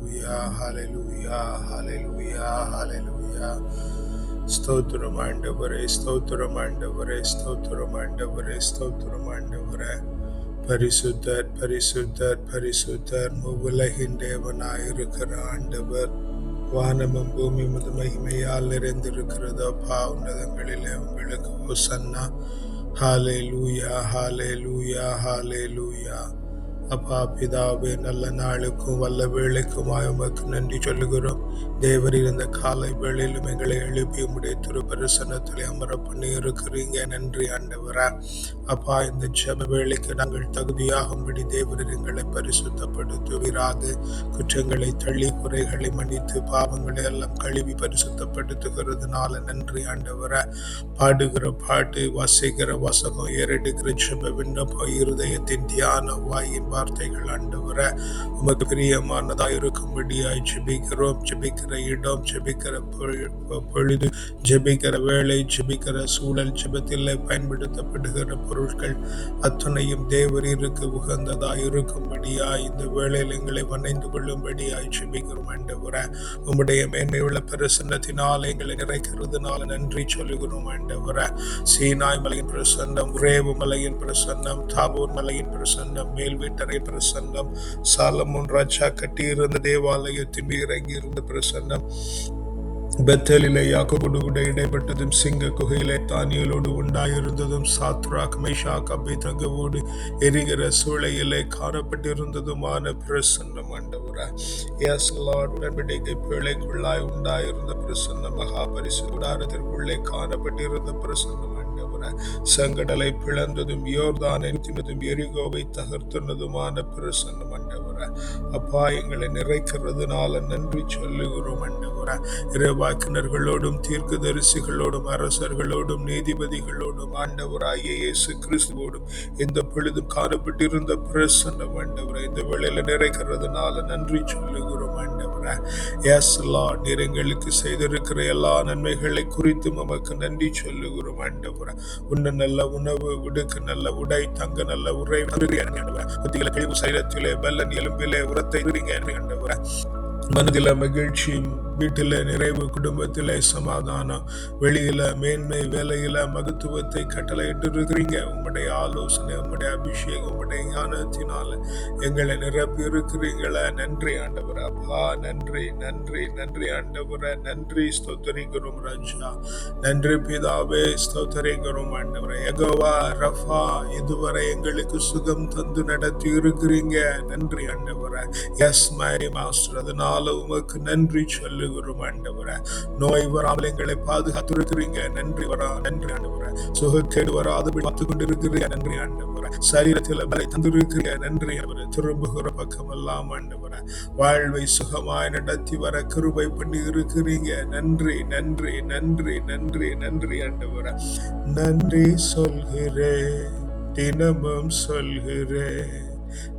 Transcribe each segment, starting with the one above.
ஹalleluya ஹalleluya ஹalleluya ஹalleluya. ஸ்தோத்திரம் ஆண்டவரே, ஸ்தோத்திரம் ஆண்டவரே, ஸ்தோத்திரம் ஆண்டவரே, ஸ்தோத்திரம் ஆண்டவரே. பரிசுத்தர் பரிசுத்தர் பரிசுத்தர், உலகின் தேவனாயிருக்கிற ஆண்டவர். வானமும் பூமி மகிமையால் நிறைந்திருக்கிறதோ அப்பா, உன்னதங்களிலே உங்களுக்கு ஹோசன்னா. ஹalleluya ஹalleluya ஹalleluya. அப்பா பிதாவே, நல்ல நாளுக்கும் வல்ல வேளைக்குமாய் உமக்கு நன்றி சொல்லுகிறோம். தேவரீர் இந்த காலை வேளையிலும் எங்களை எழுப்பி உம்முடைய திருப்பரிசனத்திலே அமர பண்ணி இருக்கிறீங்க. நன்றி ஆண்டவரா. அப்பா, இந்த ஜெப வேளைக்கு நாங்கள் தகுதியாகும்படி தேவரீர் எங்களை பரிசுத்தப்படுத்துவீராக. குற்றங்களை தள்ளி குறைகளை மன்னித்து பாவங்களை எல்லாம் கழுவி பரிசுத்தப்படுத்துகிறதுனால நன்றி ஆண்டவரா. பாடுகிற பாட்டு, வாசிக்கிற வாசகம், ஏறெடுக்கிற ஜெப விண்ணப்பம், இருதயத்தின் தியான வாயின் வார்த்தைகள் ஆண்டவர உமக்கு பிரியமானதா இருக்கும்படியாய் ஜெபிக்கிறோம். ஜெபிக்கிற இடம், ஜெபிக்கிற பொழுது, ஜெபிக்கிற வேலை, ஜெபிக்கிற சூழல், ஜெபத்தில் பயன்படுத்தப்படுகிற பொருட்கள் அத்தனையும் தேவரீருக்கு உகந்ததா இருக்கும்படியாய் இந்த வேளையில் எங்களை வணைந்து கொள்ளும்படியாய் ஜெபிக்கிறோம் ஆண்டவர. உம்முடைய மேன்மையுள்ள பிரசன்னத்தினால் எங்களை நிறைக்கிறதுனால நன்றி சொல்லுகிறோம் ஆண்டவர. சீனாய் மலையின் பிரசன்னம், ரேவு மலையின் பிரசன்னம், தாபூர் மலையின் பிரசன்னம், மேல் வீட்டறை பிரசன்னம், சாலமோன் ராஜா கட்டியிருந்த தேவாலயத்தின் இறங்கி இருந்த பிரசன்னம், பெத்தலிலே யாக்கோபோடு கூட இடைப்பட்டதும், சிங்க குகையிலே தானியலோடு உண்டாயிருந்ததும், சாத்ராக் மேஷாக் அபேத்நேகோவோடு எரிகிற சூளையிலே காணப்பட்டிருந்ததுமான பிரசன்னம் ஆண்டவரே. எஸ் லார்ட், உடன்படிக்கை பேழைக்குள்ளாய் உண்டாயிருந்த பிரசன்னம், மகா பரிசு கூடாரத்திற்குள்ளே காணப்பட்டிருந்த பிரசன்னம் ஆண்டவரே. செங்கடலை பிளந்ததும், யோர்தானை நிறுத்தினதும், எரிகோவை தகர்த்துனதுமான பிரசன்னம் ஆண்டவரே. அப்பா, எங்களை நிறைக்கிறதுனால நன்றி சொல்லுகிறோம் ஆண்டவரே. இறைவாக்கினர்களோடும் தீர்க்கதரிசிகளோடும் அரசர்களோடும் நீதிபதிகளோடும் ஆண்டவராகிய இயேசு கிறிஸ்துவோடும் இந்த பொழுதும் காணப்பட்டிருந்த பிரசன்னம் ஆண்டவரே இந்த வேளையில நிறைக்கிறதுனால நன்றி சொல்லுகிறோம் ஆண்டவரே. எஸ் லார்ட், நீர் எங்களுக்கு செய்திருக்கிற எல்லா நன்மைகளை குறித்து நமக்கு நன்றி சொல்லுகிறோம் ஆண்டவரே. உன்ன நல்ல உணவு, உடுக்க நல்ல உடை, தங்க நல்ல உரை, புத்திகளை கழிவு, சைலத்திலே பலன், எலும்பிலே உரத்தை ஆண்டவரே. மனதில மகிழ்ச்சி, வீட்டில நிறைவு, குடும்பத்தில சமாதானம், வெளியில மேன்மை, வேலையில மகத்துவத்தை கட்டளையிட்டு இருக்கிறீங்க. உங்களுடைய ஆலோசனை, உங்களுடைய அபிஷேகம், உங்களுடைய ஞானத்தினால எங்களை நிரப்பி இருக்கிறீங்கள. நன்றி ஆண்டவர். அப்பா, நன்றி நன்றி நன்றி ஆண்டவர. நன்றி, ஸ்தோத்தரிக்கிறோம் ராஜா. நன்றி பிதாவே, ஸ்தோத்தரிக்கிறோம் ஆண்டவர. யெகோவா ரஃபா, இதுவரை எங்களுக்கு சுகம் தந்து நடத்தி இருக்கிறீங்க. நன்றி ஆண்டவர. எஸ் மை மாஸ்டர், அதனால உமக்கு நன்றி சொல்லுகிறோம் ஆண்டவரே. நோய் வராமல் எங்களை பாதுகாத்து இருக்கிறீங்க. நன்றி நன்றி ஆண்டவரே. சுகக்கேடு வராதபடி பார்த்து கொண்டிருக்கிறீங்க. நன்றி ஆண்டவரே. சரீரத்தில் பலை தந்திருக்கிறீங்க. நன்றி ஆண்டவரே. திரும்புகிற பக்கம் எல்லாம் ஆண்டவரே வாழ்வை சுகமாய் நடத்தி வர கிருபை பண்ணி இருக்கிறீங்க. நன்றி நன்றி நன்றி நன்றி நன்றி ஆண்டவரே. நன்றி சொல்கிறேன், தினமும் சொல்கிறேன்.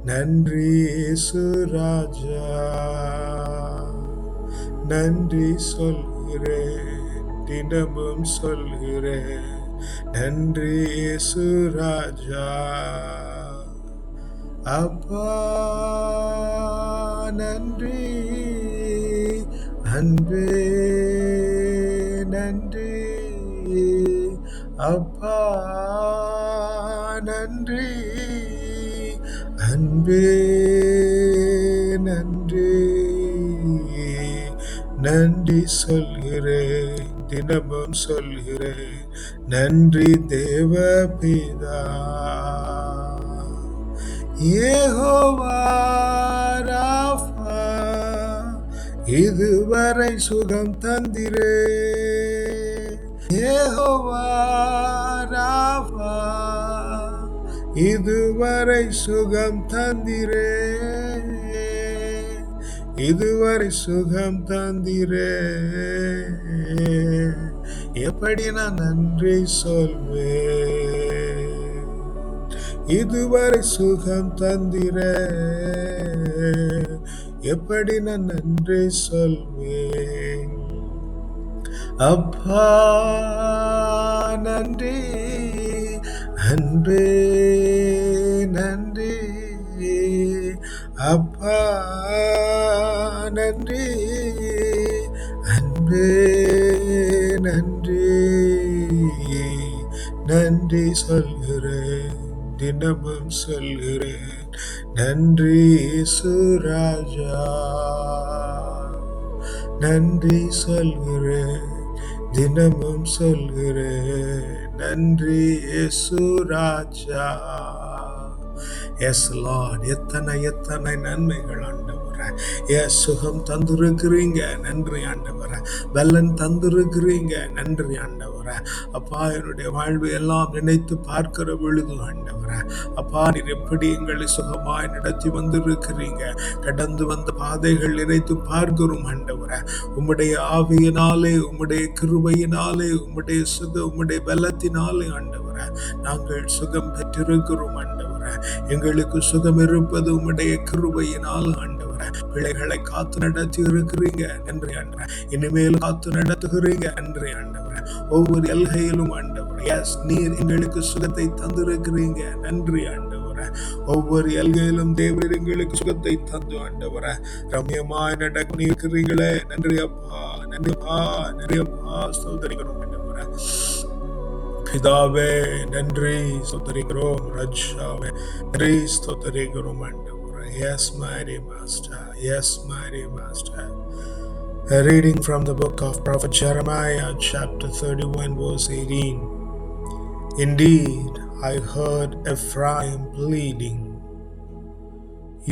நன்றி இயேசு ராஜா, நன்றி சொல்கிறேன், தினமும் சொல்கிறேன். நன்றி இயேசு ராஜா. அப்பா நன்றி, அன்பே நன்றி, அப்பா நன்றி, அன்பே நன்றி. நன்றி சொல்கிறேன், தினமும் சொல்கிறேன். நன்றி தேவபிதா. யெகோவா ராஃபா, இதுவரை சுகம் தந்திரே. யெகோவா ராஃபா, இதுவரை சுகம் தந்திரே. இதுவரை சுகம் தந்திரே. எப்படி நான் நன்றி சொல்வேன்? இதுவரை சுகம் தந்திரே. எப்படி நான் நன்றி சொல்வேன்? அப்பா நன்றி, அன்பே நன்றி, அப்பா நன்றி, அன்பே நன்றி, நன்றி சொல்கிறேன், தினமும் சொல்கிறேன், நன்றி சுராஜா, நன்றி சொல்கிறேன், தினமும் சொல்கிறேன், நன்றி சுராஜா. எஸ் லார்ட், எத்தனை எத்தனை நன்மைகள் ஆண்டவரே. எஸ், சுகம் தந்திருக்கிறீங்க, நன்றி ஆண்டவரே. பலன் தந்திருக்கிறீங்க, நன்றி ஆண்டவரே. அப்பா, என்னுடைய வாழ்வை எல்லாம் நினைத்து பார்க்கிற பொழுது ஆண்டவரே, அப்பா நீர் எப்படி எங்களை சுகமாய் நடத்தி வந்திருக்கிறீங்க. கடந்து வந்த பாதைகள் நினைத்து பார்க்கிறோம் ஆண்டவரே. உம்முடைய ஆவியினாலே, உம்முடைய கிருபையினாலே, உம்முடைய பலத்தினாலே ஆண்டவரே நாங்கள் சுகம் பெற்றிருக்கிறோம் ஆண்டவரே. எங்களுக்கு சுகம் இருப்பது உம்முடைய கிருபையினால் ஆண்டவரே. பிள்ளைகளை காத்து நடத்தி இருக்கிறீங்க, நன்றி ஆண்டவரே. இனிமேல் காத்து நடத்துகிறீங்க, நன்றி ஆண்டவரே. ஒவ்வொரு எல்கையிலும் ஆண்டவரே, எஸ், நீர் எங்களுக்கு சுகத்தை தந்திருக்கிறீங்க, நன்றி ஆண்டவரே. ஒவ்வொரு எல்கையிலும் தேவன் எங்களுக்கு சுகத்தை தந்து ஆண்டவரே ரம்யமாய் நடக்க இருக்கிறீங்களே, நன்றி அப்பா, நன்றி அப்பா, நன்றி அப்பா, ஸ்தோத்திரிக்கிறோம் ஆண்டவரே. பிதாவே நன்றி ஸ்தோத்திரிக்கிறோம், ராஜாவே நன்றி ஸ்தோத்திரிக்கிறோம் ஆண்டவரே. Yes, mighty master, yes, mighty master. A reading from the book of Prophet Jeremiah, chapter 31, verse 18. Indeed, I heard Ephraim pleading.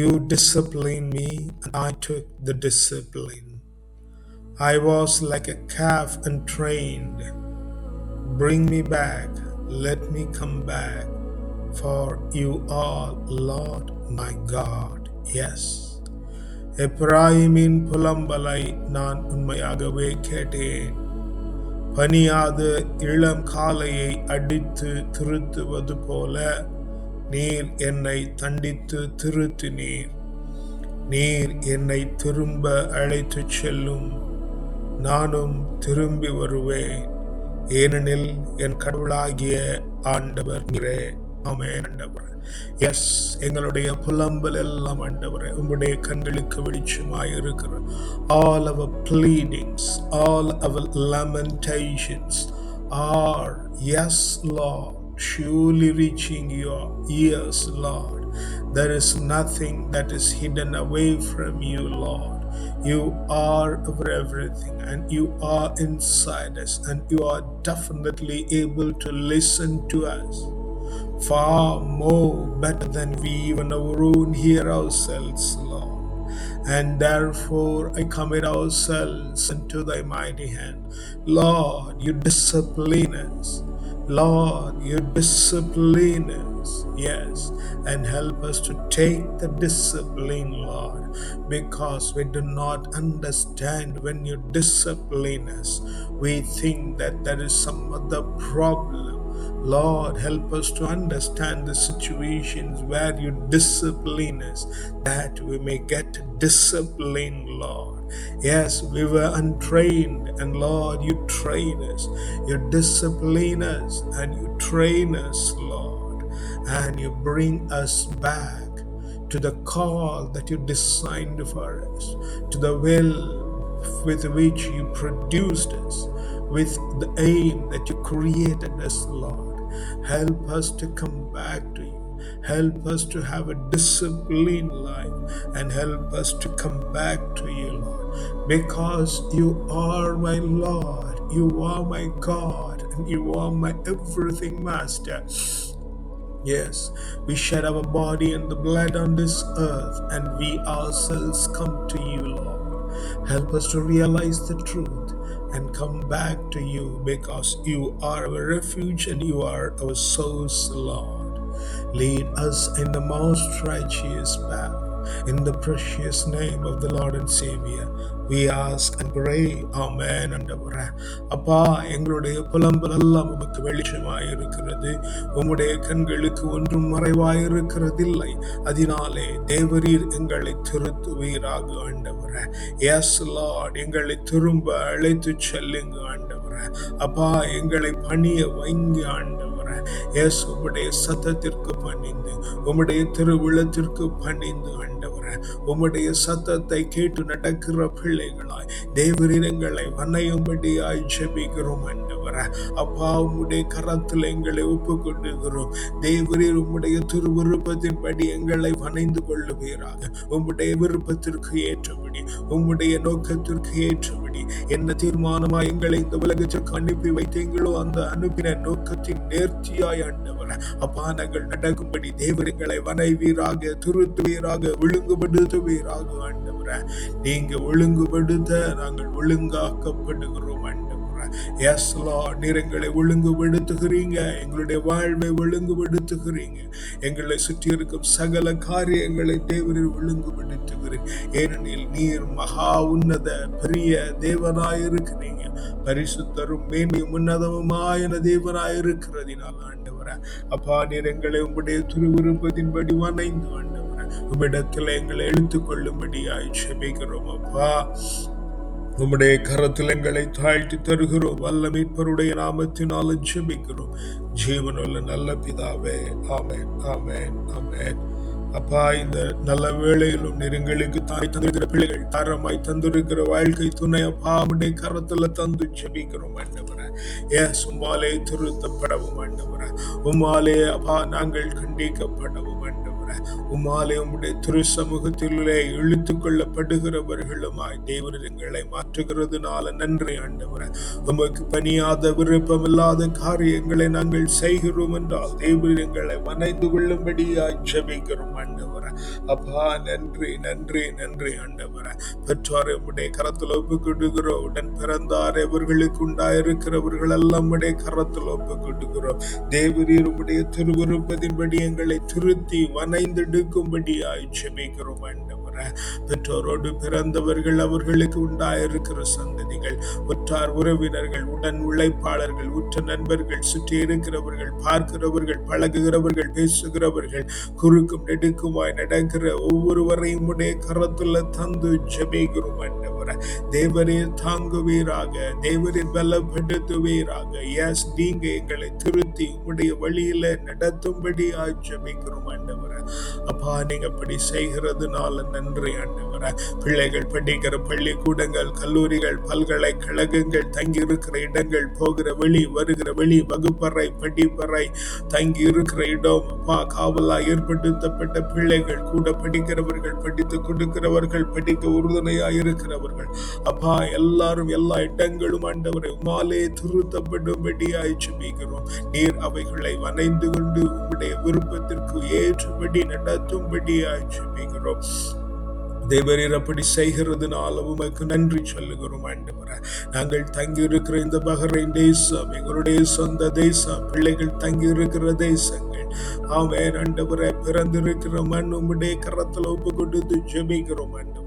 You disciplined me, and I took the discipline. I was like a calf untrained. Bring me back, let me come back, for you are Lord my God. Yes. எப்ராயிமின் புலம்பலை நான் உண்மையாகவே கேட்டேன். பனியாத இளம் காளையை அடித்து திருத்துவது போல நீர் என்னை தண்டித்து திருத்தினீர். நீர் என்னை திரும்ப அழைத்துச் செல்லும், நானும் திரும்பி வருவேன், ஏனெனில் என் கடவுளாகிய ஆண்டவர் நீரே. ஆமென் ஆண்டவரே. எஸ், எங்களுடைய புலம்பல் எல்லாம் ஆண்டவரே உம்முடைய கண்களுக்கு வெளிச்சமாய் இருக்கிற all our pleadings, all our lamentations are, yes Lord, surely reaching your ears, Lord. There is nothing that is hidden away from you, Lord. You are our everything, and you are inside us, and you are definitely able to listen to us far more better than we even our own hear ourselves, Lord. And therefore I commit ourselves into thy mighty hand. Lord, you discipline us. Lord, you discipline us, yes, and help us to take the discipline, Lord, because we do not understand when you discipline us. We think that there is some other problem. Lord, help us to understand the situations where you discipline us, that we may get discipline, Lord. Yes, we were untrained, and Lord, you train us, you discipline us, and you train us, Lord, and you bring us back to the call that you designed for us, to the will with which you produced us, with the aim that you created us, Lord. Help us to come back to you. Help us to have a disciplined life, and help us to come back to you, Lord, because you are my Lord, you are my God, and you are my everything, Master. Yes, we shed our body and the blood on this earth, and we ourselves come to you, Lord. Help us to realize the truth and come back to you, because you are our refuge and you are our source, Lord. Lead us in the most righteous path. In the precious name of the Lord and Savior, we ask and pray. Amen. ஆண்டவரே, அப்பா, எங்களுடைய புலம்பல் எல்லாம் உமக்கு வெளிச்சமாயிருக்கிறது. உம்முடைய கண்களுக்கு ஒன்றும் மறைவாயிருக்கிறதில்லை. அதனாலே தேவரீர் எங்களை திருத்துவீராக ஆண்டவரே. எஸ் லார்ட், எங்களை திரும்ப அழைத்து செல்லுங்க ஆண்டவரே. அப்பா, எங்களை பணிய வைங்க ஆண்டவரே. எஸ், உம்முடைய சத்தத்திற்கு பணிந்து, உம்முடைய திருவிழத்திற்கு பணிந்து ஆண்டவரே ஆண்டவரே. உம்முடைய சத்தத்தை கேட்டு நடக்கிற பிள்ளைகளாய் தேவரீர் எங்களை வணையும்படியாய் ஜெபிக்கிறோம் ஆண்டவரே. அப்பா, உம்முடைய கரத்தில் எங்களை ஒப்புக்கொண்டுகிறோம். தேவரீர் உம்முடைய திருவிருப்பத்தின்படி எங்களை வணைந்து கொள்ளுவீராக. உம்முடைய விருப்பத்திற்கு ஏற்றபடி, உம்முடைய நோக்கத்திற்கு ஏற்றபடி என்ன தீர்மானமாய் எங்களை இந்த உலகத்திற்கு அனுப்பி வைத்தீங்களோ அந்த அனுப்பின நோக்கத்தின் நேர்த்தியாய் ஆண்டவரே அப்பா, நாங்கள் நடக்கும்படி தேவர்களை வணைவீராக, திருத்துவீராக, ஒழுங்குபடுத்துவீராக ஆண்டவரே. நீங்க ஒழுங்குபடுத்த நாங்கள் ஒழுங்காக்கப்படுகிறோம் ஆண்டவரே. எஸ் லார்ட், நீர் எங்களை ஒழுங்குபடுத்துகிறீங்க, எங்களுடைய வாழ்வை ஒழுங்குபடுத்துகிறீங்க, எங்களை சுற்றி இருக்கும் சகல காரியங்களை தேவரில் ஒழுங்குபடுத்துகிறீங்க. ஏனெனில் நீர் மகா உன்னத பெரிய தேவனாயிருக்கிறீங்க, பரிசுத்தரும் மேன்மையும் உன்னதமுமாயன தேவனாயிருக்கிறதினால் ஆண்டவரே அப்பா, நீர் எங்களை உம்முடைய திருவிருப்பத்தின்படி வணைந்து ஆண்டவரே உம்மிடத்தில் எங்களை எடுத்துக் கொள்ளும்படியாய் ஜெபிக்கிறோம். அப்பா, உம்முடைய கரத்தில் எங்களை தாழ்த்தி தருகிறோம். வல்ல மீட்பருடைய நாமத்தினால் ஜெபிக்கிறோம் ஜீவனுள்ள நல்ல பிதாவே. ஆமென், ஆமென், ஆமென். அப்பா, இந்த நல்ல வேளையிலும் நெருங்களுக்கு தாய் தந்திருக்கிற பிள்ளைகள், தரமாய் தந்திருக்கிற வாழ்க்கை துணை அப்பா உம்முடைய கரத்துல தந்து ஜெபிக்கிறோம் ஆண்டவரே. உம்மாலே திருத்தப்படவும் ஆண்டவரே, உம்மாலே அப்பா நாங்கள் கண்டிக்கப்படவும் ஆண்டவரே, உம்மாலே உம்முடைய திரு சமூகத்திலே இழுத்து கொள்ளப்படுகிறவர்களுமாய் தேவரீர் எங்களை மாற்றுகிறதுனால நன்றி ஆண்டவரே. உமக்கு பணியாத விருப்பமில்லாத காரியங்களை நாங்கள் செய்கிறோம் என்றால் தேவரீர் எங்களை வணைந்து கொள்ளும்படியாய் ஜெபிக்கிறோம் ஆண்டவரே. அப்பா, நன்றி, நன்றி, நன்றி ஆண்டவரே. பெற்றோரை உம்முடைய கரத்தில் ஒப்புக்கொடுக்கிறோம். உடன் பிறந்தார் இவர்களுக்கு உண்டாயிருக்கிறவர்கள் எல்லாம் உம்முடைய கரத்தில் ஒப்புக்கொடுக்கிறோம். தேவரீர் உம்முடைய திருவிருப்பத்தின்படி எங்களை திருத்தி வணைந்தெடுக்கும்படியாய் ஜெபிக்கிறோம் ஆண்டவரே. பெற்றோரோடு பிறந்தவர்கள், அவர்களுக்கு உண்டாயிருக்கிற சந்ததிகள், உற்றார் உறவினர்கள், உடன் உழைப்பாளர்கள், உற்ற நண்பர்கள், சுற்றி இருக்கிறவர்கள், பார்க்கிறவர்கள், பழகுகிறவர்கள், பேசுகிறவர்கள், குறுக்கும் நெடுக்குமாய் நடக்கிற ஒவ்வொருவரையும் உடைய கரத்துல தந்து ஜெபிக்கிறோம் ஆண்டவரே. தேவரீர் தாங்குவீராக, தேவரீர் பலப்படுத்துவீராக. எஸ், நீங்க எங்களை திருத்தி உம்முடைய வழியில நடத்தும்படி ஜெபிக்கிறோம் ஆண்டவரே. அப்பா, நீங்க அப்படி செய்கிறதுனால நன்றி ஆண்டவரே. பிள்ளைகள் படிக்கிற பள்ளிக்கூடங்கள், கல்லூரிகள், பல்கலைக்கழகங்கள், தங்கி இருக்கிற இடங்கள், போகிற வழி, வருகிற வழி, வகுப்பறை, படிப்பறை, தங்கி இருக்கிற இடம் அப்பா, காவலா ஏற்படுத்தப்பட்ட பிள்ளைகள், கூட படிக்கிறவர்கள், படித்து கொடுக்கிறவர்கள், படிக்க உறுதுணையா இருக்கிறவர்கள் அப்பா, எல்லாரும் எல்லா இடங்களும் ஆண்டவரை உம்மாலே திருத்தப்படும்படியாய் ஜெபிக்கிறோம். நீர் அவைகளை வணைந்து கொண்டு உம்முடைய விருப்பத்திற்கு ஏற்றபடி நடத்தும்படியாய் ஜெபிக்கிறோம். தேவரீர் அப்படி செய்கிறதுனால உமக்கு நன்றி சொல்லுகிறோம் ஆண்டவரே. நாங்கள் தங்கி இருக்கிற இந்த பஹ்ரைன் தேசம் எங்களுடைய சொந்த தேசம், பிள்ளைகள் தங்கி இருக்கிற தேசங்கள், ஆமென் ஆண்டவரே. பிறந்திருக்கிற மண் உம்முடைய கரத்தில் ஒப்பு கொடுத்து ஜெபிக்கிறோம் ஆண்டவரே.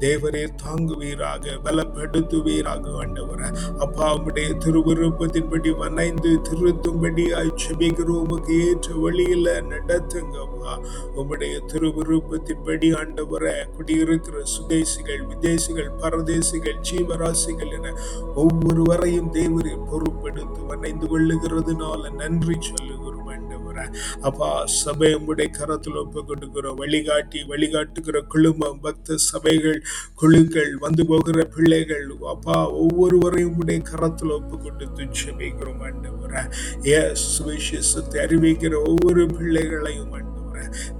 தேவரீர் தாங்குவீராக, பலப்படுத்துவீராக ஆண்டவரே. அப்பா, உம்முடைய திருவிருப்பத்தின்படி வணைந்து திருத்தும்படியாய் ஜெபிக்கிறோம். உமக்கு ஏற்ற வழியில நடத்துங்க அப்பா. உம்முடைய திருவிருப்பத்தின்படி ஆண்டவரே குடியிருக்கிற சுதேசிகள், விதேசிகள், பரதேசிகள், ஜீவராசிகள் என ஒவ்வொருவரையும் தேவரீர் பொறுப்பெடுத்து வணைந்து கொள்ளுகிறதுனால நன்றி சொல்லுகிறோம் ஆண்டவரே. அப்பா, சபை உம்முடைய கரத்தில் ஒப்பு கொடுக்கிறோம். வழிகாட்டுகிற குழுமம், பக்த சபைகள், குழுக்கள், வந்து போகிற பிள்ளைகள் அப்பா, ஒவ்வொருவரையும் உம்முடைய கரத்தில் ஒப்பு கொடுத்து ஜெபிக்கிறோம் ஆண்டவரே. சுவிசேஷத்தை அறிவிக்கிற ஒவ்வொரு பிள்ளைகளையும்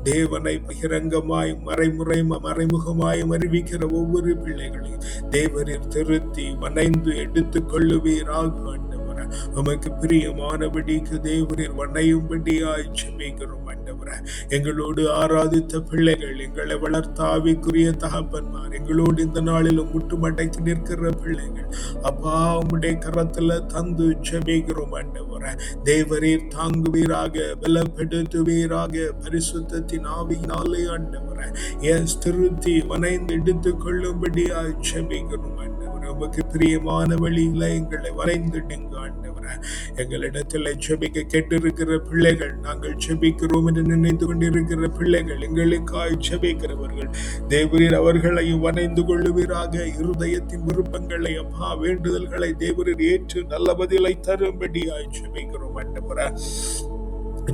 தேவனை பகிரங்கமாய் மறைமுகமாய் அறிவிக்கிற ஒவ்வொரு பிள்ளைகளையும் தேவரீர் திருத்தி வணைந்து எடுத்துக் கொள்ளுவீராக ஆண்டவரே. உமக்கு பிரியமானபடிக்கு தேவரீர் வணையும்படியாய் ஜெபிக்கிறோம் ஆண்டவரே. எங்களோடு ஆராதித்த பிள்ளைகள், எங்களை வளர்த்த ஆவிக்குரிய தகப்பன்மார், எங்களோடு இந்த நாளிலும் முட்டுமடக்கி நிற்கிற பிள்ளைகள் அப்பா, உம்முடைய கரத்துல தந்து ஜெபிக்கிறோம் ஆண்டவரே. தேவரீர் தாங்குவீராக, பலப்படுத்துவீராக, பரிசுத்தத்தின் ஆவியினாலே ஆண்டவரே திருத்தி வணைந்து எடுத்துக் கொள்ளும்படியாய் ஜெபிக்கிறோம் ஆண்டவரே. உமக்கு பிரியமான வழியில எங்களை வரைந்துடுங்க ஆண்டவரே. எங்களிடத்தில் ஜெபிக்க கேட்டிருக்கிற பிள்ளைகள், நாங்கள் ஜெபிக்கிறோம் என்று நினைத்து கொண்டிருக்கிற பிள்ளைகள், எங்களுக்காய் ஜெபிக்கிறவர்கள் தேவரீர் அவர்களையும் வணைந்து கொள்ளுவீராக. இருதயத்தின் விருப்பங்களை அப்பா, வேண்டுதல்களை தேவரீர் ஏற்று நல்ல பதிலை தரும்படியாய் ஜெபிக்கிறோம் ஆண்டவரே.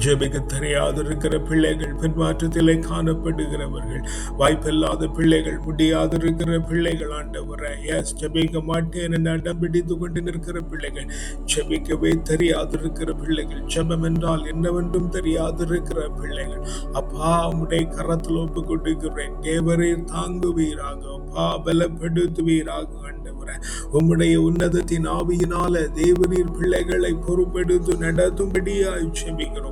ஜெபிக்க தெரியாதிருக்கிற பிள்ளைகள், பின்மாற்றத்திலே காணப்படுகிறவர்கள், வாய்ப்பில்லாத பிள்ளைகள், முடியாதிருக்கிற பிள்ளைகள் ஆண்டவரே, எஸ் ஜெபிக்க மாட்டேன் என்று அடம் பிடித்து கொண்டு நிற்கிற பிள்ளைகள், ஜெபிக்கவே தெரியாதிருக்கிற பிள்ளைகள், ஜெபம் என்றால் என்னவென்றும் தெரியாதிருக்கிற பிள்ளைகள், அப்பா உம்முடைய கரத்தில் ஒப்பு கொடுக்கிறேன். தேவரீர் தாங்குவீராக, அப்பா பலப்படுத்துவீராக ஆண்டவரே. உம்முடைய உன்னதத்தின் ஆவியினால தேவரீர் பிள்ளைகளை பொறுப்பெடுத்து நடத்தும்படியாய் ஜெபிக்கிறோம்.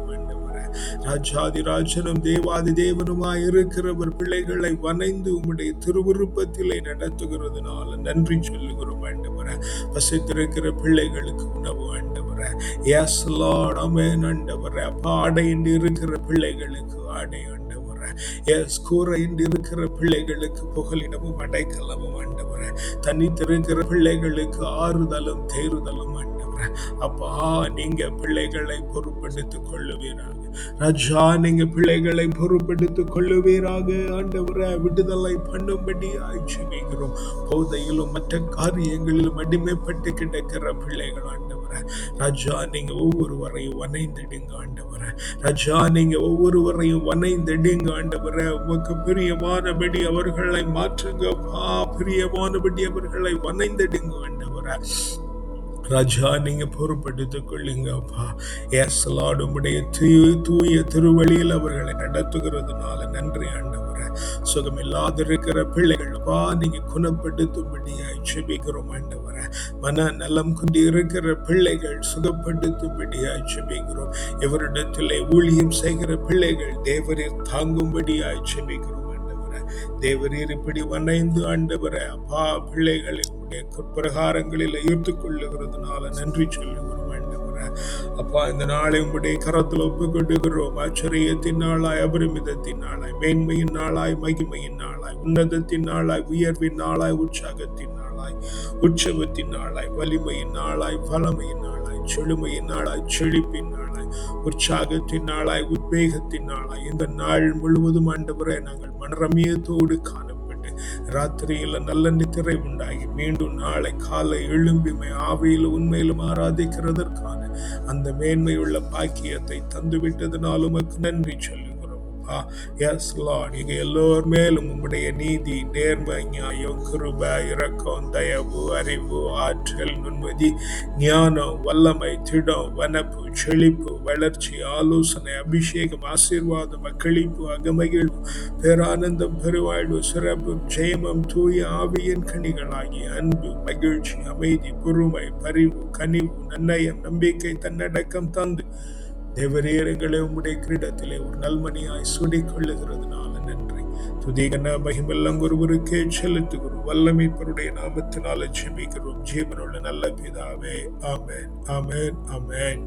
ராஜாதி ராஜனும் தேவாதி தேவனுமாய் இருக்கிறவர் பிள்ளைகளை வணைந்து உம்முடைய திருவிருப்பத்திலே நடத்துகிறதுனால நன்றி சொல்லுகிறோம் ஆண்டவரே. பசித்திருக்கிற பிள்ளைகளுக்கு உணவு ஆண்டவரே. எஸ் லார்ட், ஆமென் ஆண்டவரே. அப்பா ஆடையின்றி இருக்கிற பிள்ளைகளுக்கு ஆடை ஆண்டவரே. எஸ் கூரையின்றி இருக்கிற பிள்ளைகளுக்கு புகலிடமும் அடைக்கலமும் ஆண்டவரே. தனித்திருக்கிற பிள்ளைகளுக்கு ஆறுதலும் தேறுதலும் ஆண்டவரே. அப்பா நீங்க பிள்ளைகளை பொறுப்பெடுத்துக் கொள்ளுவீராக ராஜா, நீங்க பிள்ளைகளை பொறுப்பெடுத்துக் கொள்ளுவீராக ஆண்டவரே. விடுதலை பண்ணும்படியாய் ஜெபிக்கிறோம். போதையிலும் மற்ற காரியங்களிலும் அடிமைப்பட்டு கிடக்கிற பிள்ளைகள் ஆண்டவரே, ராஜா நீங்க ஒவ்வொருவரையும் வணைந்திடுங்க ஆண்டவரே. ராஜா நீங்க ஒவ்வொருவரையும் வணைந்திடுங்க ஆண்டவரே. உமக்கு பிரியமானபடி அவர்களை மாற்றுங்கப்பா, பிரியமானபடி அவர்களை வணைந்திடுங்க ஆண்டவரே. ராஜா நீங்க பொறுப்பெடுத்துக் கொள்ளுங்கப்பா. எஸ் லார்ட், உம்முடைய தூய திருவழியில் அவர்களை நடத்துகிறதுனால நன்றி ஆண்டவரே. சுகமில்லாதிருக்கிற பிள்ளைகளப்பா நீங்க குணப்படுத்தும்படியாய் ஜெபிக்கிறோம் ஆண்டவரே. மன நலம் கொண்டு இருக்கிற பிள்ளைகள் சுகப்படுத்தும்படியாய் ஜெபிக்கிறோம். இவரிடத்திலே ஊழியம் செய்கிற பிள்ளைகள் தேவரீர் தாங்கும்படியாய் ஜெபிக்கிறோம். தேவரீர் இப்படி வணைந்து ஆண்டவரே அப்பா பிள்ளைகளை பிரகாரங்களில் ஈர்த்துக் கொள்ளுகிறதுனால நன்றி சொல்லுகிறோம் ஆண்டவரே. அப்பா இந்த நாளை உம்முடைய கரத்தில் ஒப்புக் கொள்ளுகிறோம். ஆச்சரியத்தின் நாளாய், அபரிமிதத்தின் நாளாய், மேன்மையின் நாளாய், மகிமையின் நாளாய், உன்னதத்தின் நாளாய், உயர்வின் நாளாய், உற்சாகத்தின் நாளாய், உற்சவத்தின் நாளாய், வலிமையின் நாளாய், வளமையின் நாளாய், செழுமையின் நாளாய், செழிப்பின் நாளாய், உற்சாகத்தின் நாளாய், உத்வேகத்தின் நாளாய், இந்த நாள் முழுவதும் ஆண்டவரே நாங்கள் மனரமியத்தோடு காணப்பட்டு ராத்திரியில நல்ல நித்திரை உண்டாகி மீண்டும் நாளை காலை எழும்பிமை ஆவியிலும் உண்மையிலும் ஆராதிக்கிறதற்கான அந்த மேன்மையுள்ள பாக்கியத்தை தந்துவிட்டதுனால உமக்கு நன்றி சொல்லுகிறோம். எஸ் லார்ட், நீங்க எல்லோர் மேலும் உம்முடைய நீதி, நேர்மை, நியாயம், கிருபை, இரக்கம், தயவு, அறிவு, ஆற்றல், நுண்மதி, ஞானம், வல்லமை, திடம், வனப்பு, செழிப்பு, வளர்ச்சி, ஆலோசனை, அபிஷேகம், ஆசீர்வாதம், அக்களிப்பு, அகமகிழ்வு, பேரானந்தம், பெருவாழ்வு, சிறப்பு, ஜெயமம், தூய ஆவியின் கனிகளாகிய அன்பு, மகிழ்ச்சி, அமைதி, பொறுமை, பரிவு, கனிவு, நன்னயம், நம்பிக்கை, தன்னடக்கம் தந்து தேவரீரங்களை உம்முடைய கிரீடத்திலே ஒரு நல்மணியாய் சூடிக் கொள்ளுகிறதுனால நன்றி. துதிகன மகிமெல்லாம் ஒருவருக்கே செலுத்துகிறோம். வல்லமைப்பருடைய நாமத்தினால ஜெபிக்கிறோம் ஜீவனுள்ள நல்ல பிதாவே. ஆமென், ஆமென், ஆமென்.